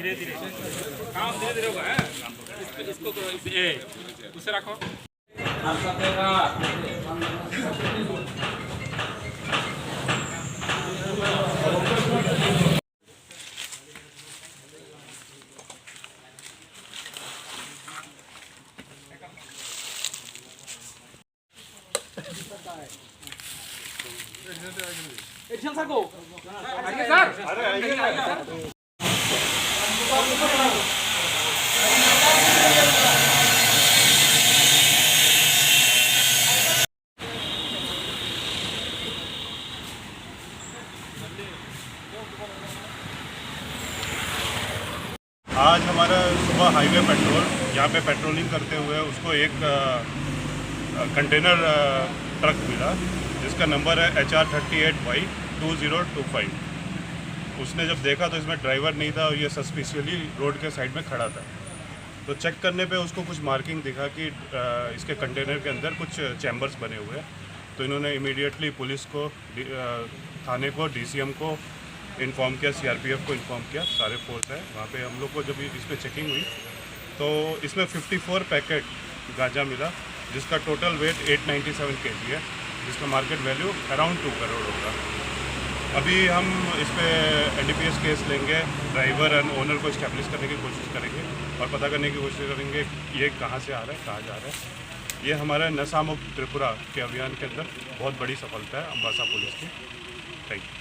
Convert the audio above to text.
धीरे धीरे काम धीरे धीरे होगा। इसको उसे रखो। आज हमारा सुबह हाईवे पेट्रोल यहाँ पे पेट्रोलिंग करते हुए उसको एक कंटेनर ट्रक मिला जिसका नंबर है HR38Y2025। उसने जब देखा तो इसमें ड्राइवर नहीं था और ये सस्पिशियसली रोड के साइड में खड़ा था। तो चेक करने पे उसको कुछ मार्किंग दिखा कि इसके कंटेनर के अंदर कुछ चैम्बर्स बने हुए हैं। तो इन्होंने इमीडिएटली पुलिस को, थाने को, DCM को इन्फॉर्म किया, CRPF को इन्फॉर्म किया। सारे फोर्स है वहाँ पे। हम लोग को जब इस पर चेकिंग हुई तो इसमें 54 पैकेट गांजा मिला जिसका टोटल वेट 897 kg है, जिसका मार्केट वैल्यू अराउंड 2 करोड़ होगा। अभी हम इस पर NDPS केस लेंगे, ड्राइवर एंड ओनर को इस्टेब्लिश करने की कोशिश करेंगे और पता करने की कोशिश करेंगे ये कहाँ से आ रहा है, कहाँ जा रहा है। ये हमारा नशा मुक्त त्रिपुरा के अभियान के अंदर बहुत बड़ी सफलता है अम्बासा पुलिस की। Thank you.